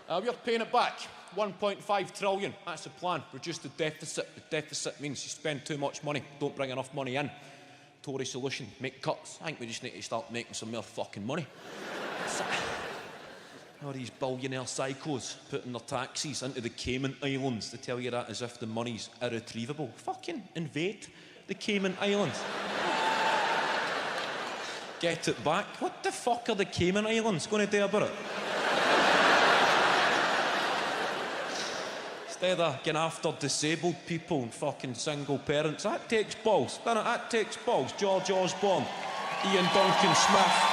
We're paying it back. 1.5 trillion. That's the plan. Reduce the deficit. The deficit means you spend too much money, don't bring enough money in. Tory solution, make cuts. I think we just need to start making some more fucking money. All these billionaire psychos putting their taxis into the Cayman Islands. They tell you that as if the money's irretrievable. Fucking invade the Cayman Islands. Get it back. What the fuck are the Cayman Islands going to do about it? Instead of getting after disabled people and fucking single parents, that takes balls, doesn't it? That takes balls. George Osborne, Ian Duncan Smith.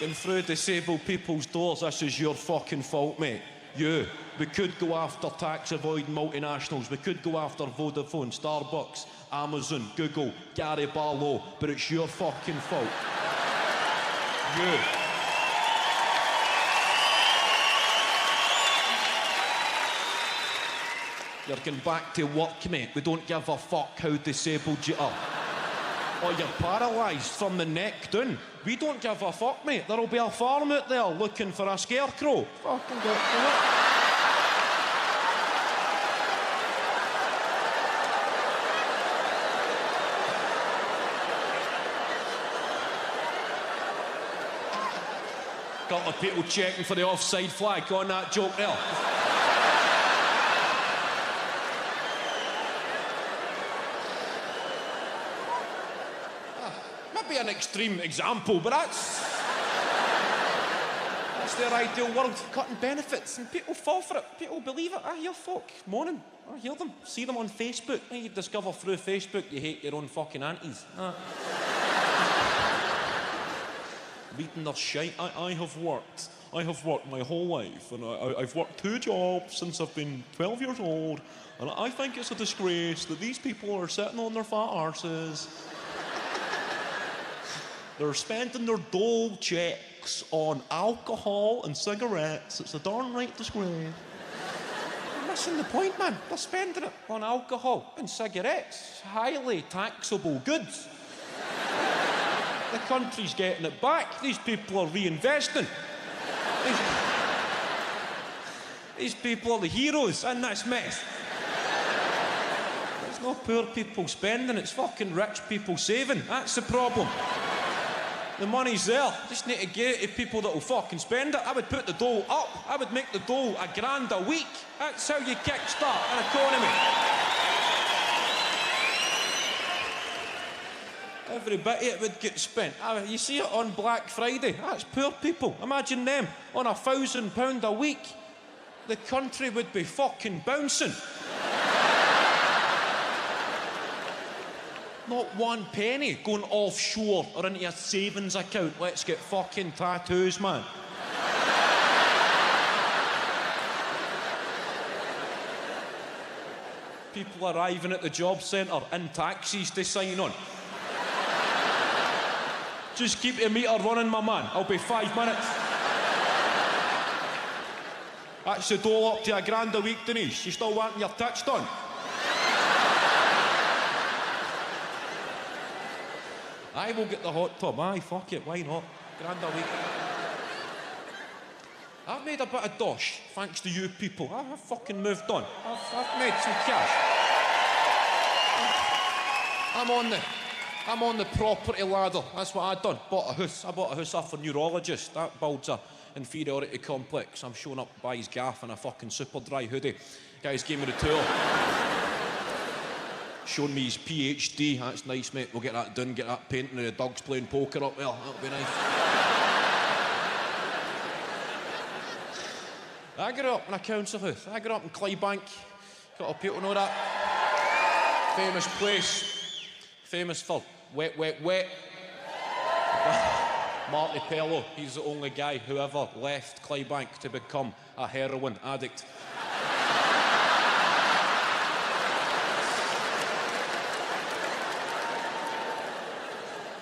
Going through disabled people's doors, this is your fucking fault, mate. You. We could go after tax-avoiding multinationals. We could go after Vodafone, Starbucks, Amazon, Google, Gary Barlow, but it's your fucking fault. You. You're going back to work, mate. We don't give a fuck how disabled you are. Or you're paralysed from the neck down. We don't give a fuck, mate. There'll be a farm out there looking for a scarecrow. Fucking get to it. Got the people checking for the offside flag on that joke there. An extreme example, but that's their ideal world. Cutting benefits, and people fall for it. People believe it. I hear folk moaning. I hear them. See them on Facebook. You discover through Facebook you hate your own fucking aunties. Reading their shite. I have worked my whole life, and I've worked 2 jobs since I've been 12 years old, and I think it's a disgrace that these people are sitting on their fat arses. They're spending their dole checks on alcohol and cigarettes. It's a darn right disgrace. You're missing the point, man. They're spending it on alcohol and cigarettes. Highly taxable goods. The country's getting it back. These people are reinvesting. These people are the heroes in this mess. There's no poor people spending. It's fucking rich people saving. That's the problem. The money's there. Just need to get it to people that will fucking spend it. I would put the dole up. I would make the dole $1,000 a week. That's how you kickstart an economy. Every bit of it would get spent. You see it on Black Friday. That's poor people. Imagine them on £1,000 a week. The country would be fucking bouncing. Not 1 penny going offshore or into a savings account. Let's get fucking tattoos, man. People arriving at the job centre in taxis to sign on. Just keep your meter running, my man. I'll be 5 minutes. That's the dole up to $1,000 a week, Denise. You still wanting your tits done? I will get the hot tub. Aye, fuck it, why not? $1,000 a week. I've made a bit of dosh, thanks to you people. I've fucking moved on. I've made some cash. I'm on the property ladder. That's what I've done. Bought a house. I bought a house off a neurologist. That builds a inferiority complex. I'm showing up by his gaff in a fucking super dry hoodie. Guys gave me the tour. Showing me his PhD. That's nice, mate. We'll get that done, get that painting and the dogs playing poker up there. That'll be nice. I grew up in a council house. I grew up in Clydebank. Got a people know that. Famous place. Famous for wet, wet, wet. Marty Pello. He's the only guy who ever left Clydebank to become a heroin addict.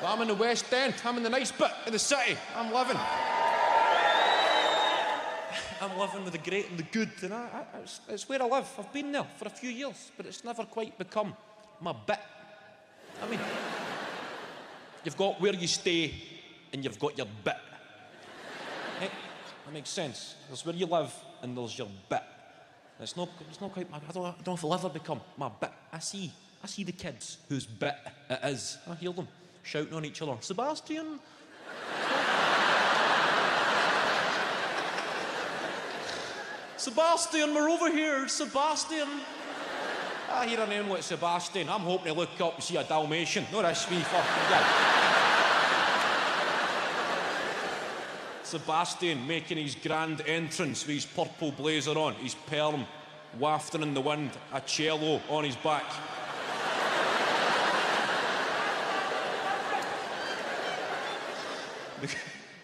Well, I'm in the West End. I'm in the nice bit of the city. I'm living with the great and the good, and it's where I live. I've been there for a few years, but it's never quite become my bit. I mean, you've got where you stay, and you've got your bit. That makes sense. There's where you live and there's your bit. It's not quite my, I don't know if it'll ever become my bit. I see the kids whose bit it is. I hear them shouting on each other. Sebastian! Sebastian, we're over here, Sebastian! I hear a name like Sebastian. I'm hoping to look up and see a Dalmatian. Not this wee fucking guy. Sebastian making his grand entrance with his purple blazer on, his perm wafting in the wind, a cello on his back.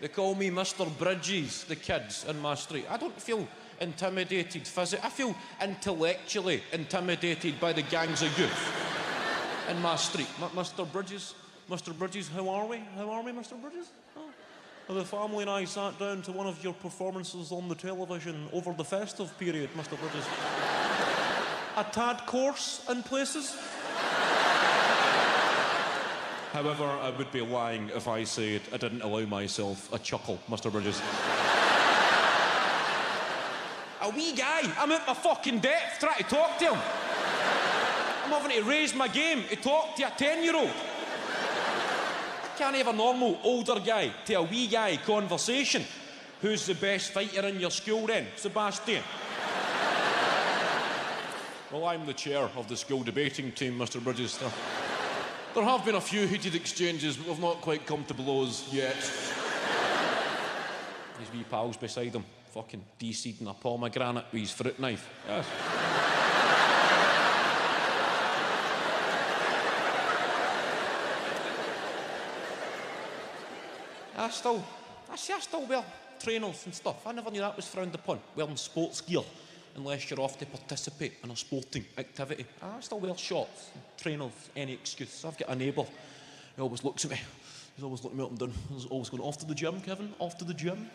They call me Mr. Bridges, the kids in my street. I don't feel intimidated physically. I feel intellectually intimidated by the gangs of youth in my street. Mr. Bridges, how are we? How are we, Mr. Bridges? Oh. The family and I sat down to one of your performances on the television over the festive period, Mr. Bridges. A tad coarse in places. However, I would be lying if I said I didn't allow myself a chuckle, Mr. Bridges. A wee guy, I'm at my fucking depth trying to talk to him. I'm having to raise my game to talk to a 10-year-old. I can't have a normal older guy to a wee guy conversation. Who's the best fighter in your school then, Sebastian? Well, I'm the chair of the school debating team, Mr. Bridges. There have been a few heated exchanges, but we've not quite come to blows yet. His wee pals beside him, fucking de-seeding a pomegranate with his fruit knife. Yes. I still wear trainers and stuff. I never knew that was frowned upon, wearing sports gear, unless you're off to participate in a sporting activity. I still wear shorts, trainers, any excuse. I've got a neighbour, he always looks at me. He's always looking me up and down. He's always going, off to the gym, Kevin? Off to the gym?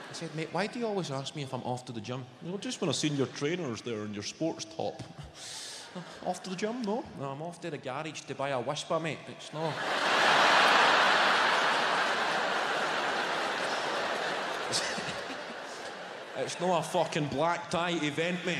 I said, mate, why do you always ask me if I'm off to the gym? Well, just when I've seen your trainers there and your sports top. Off to the gym? No, I'm off to the garage to buy a Whisper, mate. It's not... It's not a fucking black tie event, mate.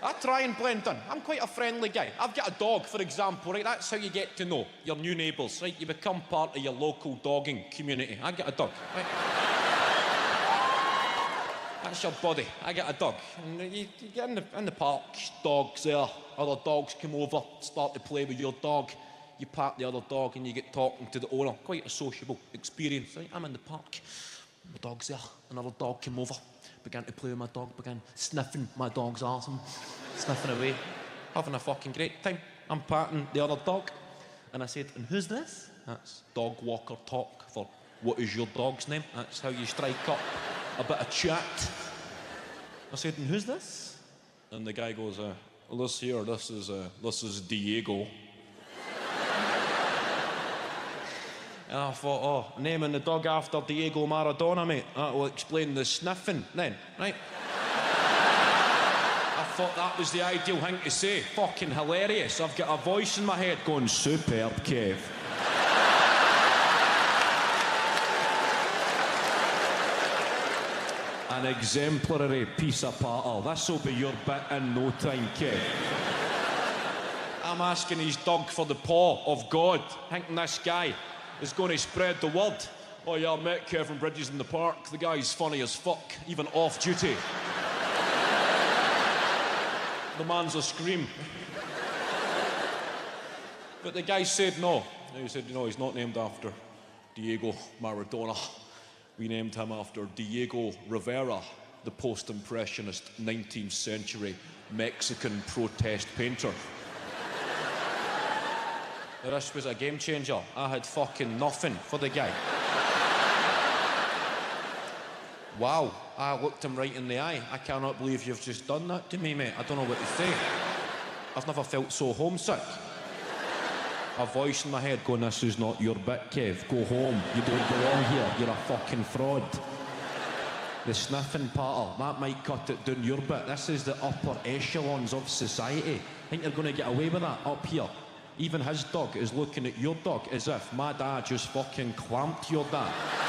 I try and blend in. I'm quite a friendly guy. I've got a dog, for example, right? That's how you get to know your new neighbours, right? You become part of your local dogging community. I get a dog, right? That's your buddy. I get a dog. And you get in the park, dogs there. Other dogs come over, start to play with your dog. You pat the other dog and you get talking to the owner. Quite a sociable experience, right? I'm in the park, my dog's there, another dog came over, began to play with my dog, began sniffing my dog's arse and sniffing away, having a fucking great time. I'm patting the other dog, and I said, and who's this? That's dog walker talk for what is your dog's name? That's how you strike up a bit of chat. I said, and who's this? And the guy goes, well, this is Diego. And I thought, oh, naming the dog after Diego Maradona, mate. That will explain the sniffing then, right? I thought that was the ideal thing to say. Fucking hilarious. I've got a voice in my head going, superb, Kev. An exemplary piece of patter. This'll be your bit in no time, Kev. I'm asking his dog for the paw of God, thinking this guy is going to spread the word. Oh yeah, I met Kevin Bridges in the park. The guy's funny as fuck, even off duty. The man's a scream. But the guy said no. He said, no, he's not named after Diego Maradona. We named him after Diego Rivera, the post-impressionist 19th century Mexican protest painter. This was a game changer. I had fucking nothing for the guy. Wow, I looked him right in the eye. I cannot believe you've just done that to me, mate. I don't know what to say. I've never felt so homesick. A voice in my head going, this is not your bit, Kev. Go home. You don't belong here. You're a fucking fraud. The sniffing patter, that might cut it down your bit. This is the upper echelons of society. Think you're going to get away with that up here? Even his dog is looking at your dog as if my dad just fucking clamped your dad.